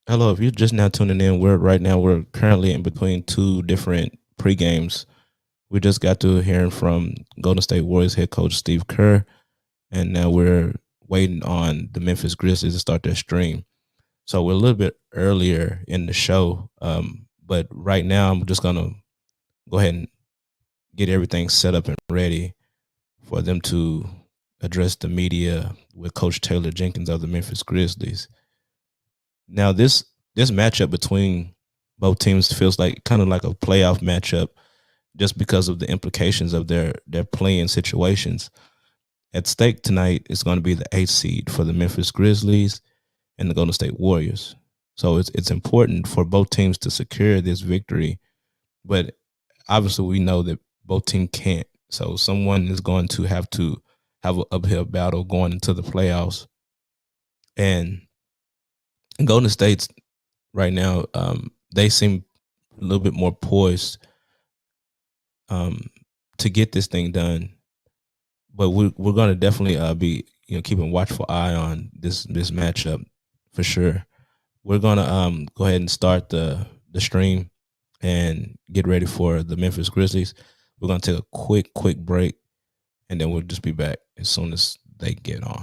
Hello, if you're just now tuning in, we're currently in between two different pre-games. We just got to hearing from Golden State Warriors head coach Steve Kerr, and now we're waiting on the Memphis Grizzlies to start their stream. So we're a little bit earlier in the show, but right now I'm just gonna go ahead and get everything set up and ready for them to address the media with Coach Taylor Jenkins of the Memphis Grizzlies. Now this matchup between both teams feels like kind of like a playoff matchup just because of the implications of their playing situations. At stake tonight is going to be the eighth seed for the Memphis Grizzlies and the Golden State Warriors. So it's important for both teams to secure this victory, but obviously we know that both teams can't. So someone is going to have an uphill battle going into the playoffs. And Golden State's right now, they seem a little bit more poised um, to get this thing done. But we're going to definitely be keeping a watchful eye on this matchup for sure. We're going to go ahead and start the stream and get ready for the Memphis Grizzlies. We're going to take a quick break, and then we'll just be back as soon as they get on.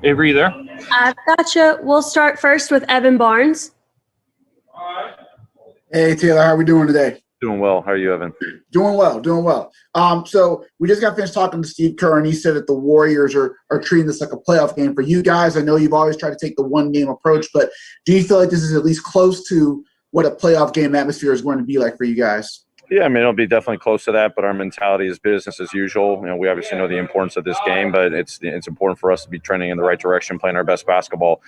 Avery, you there? I've gotcha. We'll start first with Evan Barnes. Hey, Taylor, how are we doing today? Doing well. How are you, Evan? Doing well. So we just got finished talking to Steve Kerr, and he said that the Warriors are treating this like a playoff game for you guys. I know you've always tried to take the one-game approach, but do you feel like this is at least close to what a playoff game atmosphere is going to be like for you guys? Yeah, I mean, it'll be definitely close to that, but our mentality is business as usual. You know, we obviously know the importance of this game, but it's important for us to be trending in the right direction, playing our best basketball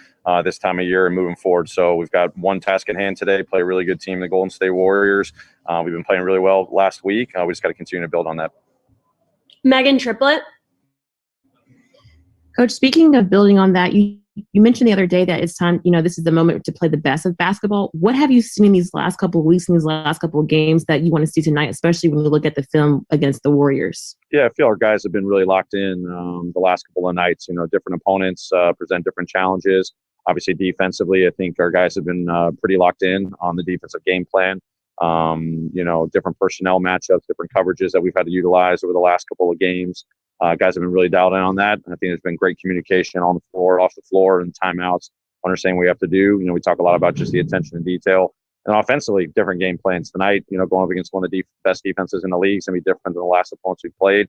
this time of year and moving forward. So we've got one task at hand today, play a really good team, the Golden State Warriors. We've been playing really well last week. We just got to continue to build on that. Megan Triplett. Coach, speaking of building on that, you mentioned the other day that it's time, this is the moment to play the best of basketball. What have you seen in these last couple of weeks, in these last couple of games that you want to see tonight, especially when you look at the film against the Warriors? Yeah, I feel our guys have been really locked in the last couple of nights. Different opponents present different challenges. Obviously, defensively, I think our guys have been pretty locked in on the defensive game plan. Different personnel matchups, different coverages that we've had to utilize over the last couple of games. Guys have been really dialed in on that. I think there's been great communication on the floor, off the floor, and timeouts, understanding what we have to do. We talk a lot about just the attention to detail. And offensively, different game plans tonight. Going up against one of the best defenses in the league is going to be different than the last opponents we played.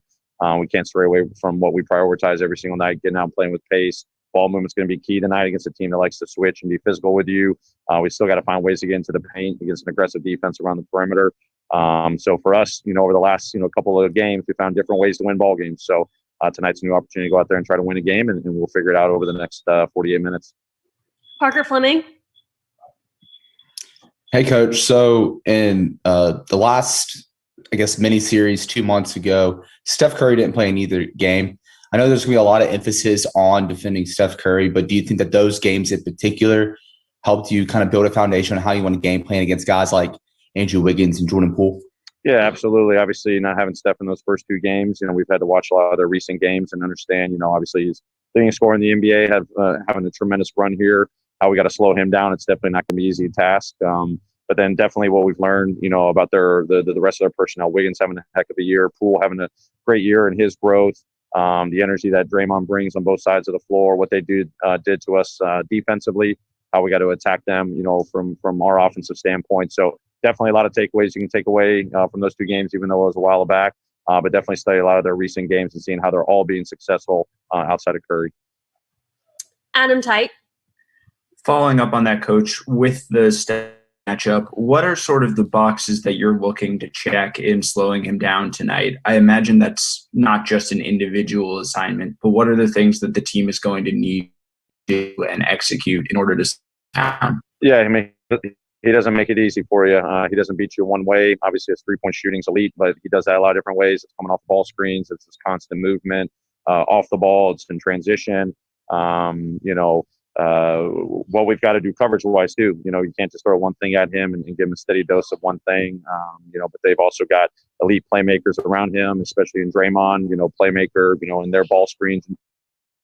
We can't stray away from what we prioritize every single night, getting out and playing with pace. Ball movement's going to be key tonight against a team that likes to switch and be physical with you. We still got to find ways to get into the paint against an aggressive defense around the perimeter. So for us, over the last, couple of games, we found different ways to win ball games. So tonight's a new opportunity to go out there and try to win a game, and we'll figure it out over the next 48 minutes. Parker Fleming. Hey, Coach. So in the last, mini series 2 months ago, Steph Curry didn't play in either game. I know there's going to be a lot of emphasis on defending Steph Curry, but do you think that those games in particular helped you kind of build a foundation on how you want to game plan against guys like Andrew Wiggins and Jordan Poole? Yeah, absolutely. Obviously, not having Steph in those first two games, we've had to watch a lot of their recent games and understand, obviously he's leading scorer in the NBA, having a tremendous run here. How we got to slow him down. It's definitely not going to be an easy task. But then definitely what we've learned, about the rest of their personnel, Wiggins having a heck of a year, Poole having a great year in his growth, the energy that Draymond brings on both sides of the floor, what they did to us defensively, how we got to attack them, from our offensive standpoint. So definitely a lot of takeaways you can take away from those two games, even though it was a while back. But definitely study a lot of their recent games and seeing how they're all being successful outside of Curry. Adam Tite. Following up on that, Coach, with the Steph matchup, what are sort of the boxes that you're looking to check in slowing him down tonight? I imagine that's not just an individual assignment, but what are the things that the team is going to need to do and execute in order to slow him down? Yeah, I mean, he doesn't make it easy for you. He doesn't beat you one way. Obviously, his three-point shooting's elite, but he does that a lot of different ways. It's coming off ball screens. It's this constant movement off the ball. It's in transition. What we've got to do coverage-wise too. You can't just throw one thing at him and give him a steady dose of one thing. But they've also got elite playmakers around him, especially in Draymond. Playmaker. In their ball screens and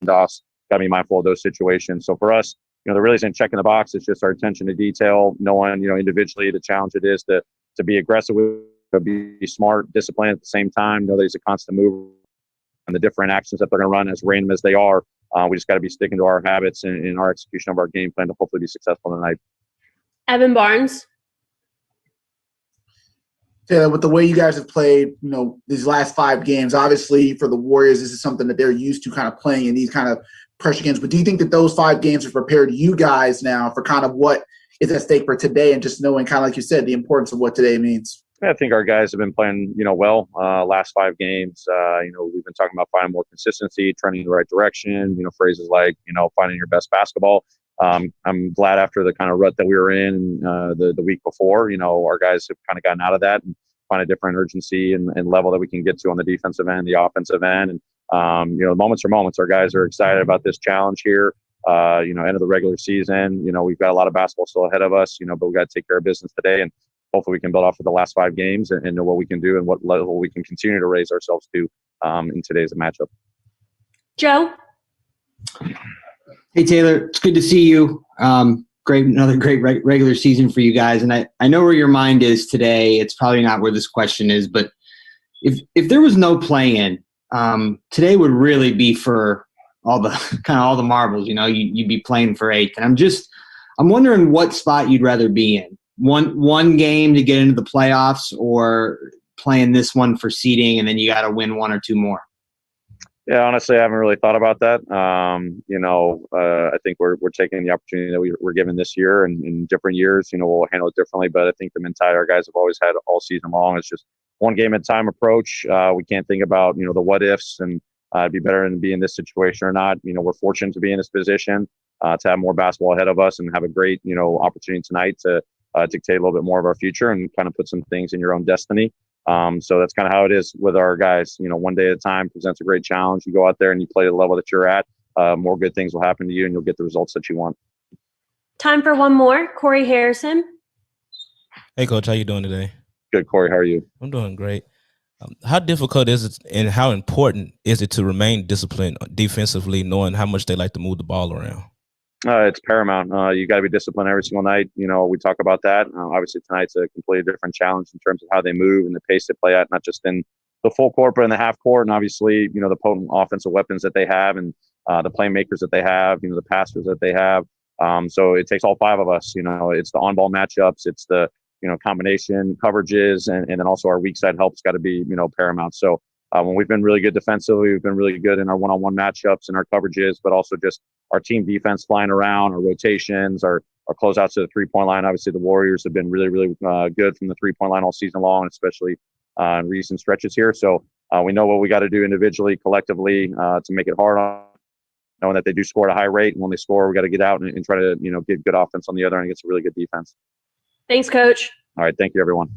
DOS. Got to be mindful of those situations. So for us, there really isn't checking the box. It's just our attention to detail, knowing, individually the challenge it is to be aggressive, to be smart, disciplined at the same time. Know there's a constant move and the different actions that they're going to run, as random as they are. We just got to be sticking to our habits and our execution of our game plan to hopefully be successful tonight. Evan Barnes. Taylor, with the way you guys have played, these last 5 games, obviously for the Warriors, this is something that they're used to kind of playing in these kind of pressure games. But do you think that those 5 games have prepared you guys now for kind of what is at stake for today, and just knowing, kind of like you said, the importance of what today means? Yeah, I think our guys have been playing, well, last 5 games. We've been talking about finding more consistency, trending in the right direction, phrases like, finding your best basketball. I'm glad after the kind of rut that we were in the week before, our guys have kind of gotten out of that and find a different urgency and level that we can get to on the defensive end, the offensive end. And, moments are moments. Our guys are excited about this challenge here. End of the regular season, we've got a lot of basketball still ahead of us, but we got to take care of business today. And hopefully we can build off of the last 5 games and know what we can do and what level we can continue to raise ourselves to in today's matchup. Joe. Hey, Taylor, it's good to see you. Another great regular season for you guys. And I know where your mind is today. It's probably not where this question is, but if there was no play-in, today would really be for all the all the marbles. You'd be playing for 8th, and I'm wondering what spot you'd rather be in. One game to get into the playoffs, or playing this one for seeding, and then you got to win 1 or 2 more. Yeah, honestly, I haven't really thought about that. I think we're taking the opportunity that we're given this year, and in different years, we'll handle it differently. But I think the mentality our guys have always had all season long is just one game at a time approach. We can't think about the what ifs and it'd be better to be in this situation or not. We're fortunate to be in this position, to have more basketball ahead of us and have a great opportunity tonight to dictate a little bit more of our future and kind of put some things in your own destiny. So that's kind of how it is with our guys. One day at a time presents a great challenge. You go out there and you play the level that you're at. More good things will happen to you, and you'll get the results that you want. Time for one more. Corey Harrison. Hey, Coach, how you doing today? Good, Corey. How are you? I'm doing great. How difficult is it, and how important is it to remain disciplined defensively, knowing how much they like to move the ball around? It's paramount. You got to be disciplined every single night. We talk about that. Obviously, tonight's a completely different challenge in terms of how they move and the pace they play at, not just in the full court, but in the half court. And obviously, the potent offensive weapons that they have, and the playmakers that they have, the passers that they have. So it takes all 5 of us. It's the on-ball matchups, it's the combination coverages, and then also our weak side help's got to be paramount. So when we've been really good defensively, we've been really good in our one-on-one matchups and our coverages, but also just our team defense flying around, our rotations, our closeouts to the 3-point line. Obviously, the Warriors have been really, really good from the 3-point line all season long, especially in recent stretches here. So we know what we got to do individually, collectively, to make it hard on, knowing that they do score at a high rate. And when they score, we got to get out and try to get good offense on the other end against a really good defense. Thanks, Coach. All right. Thank you, everyone.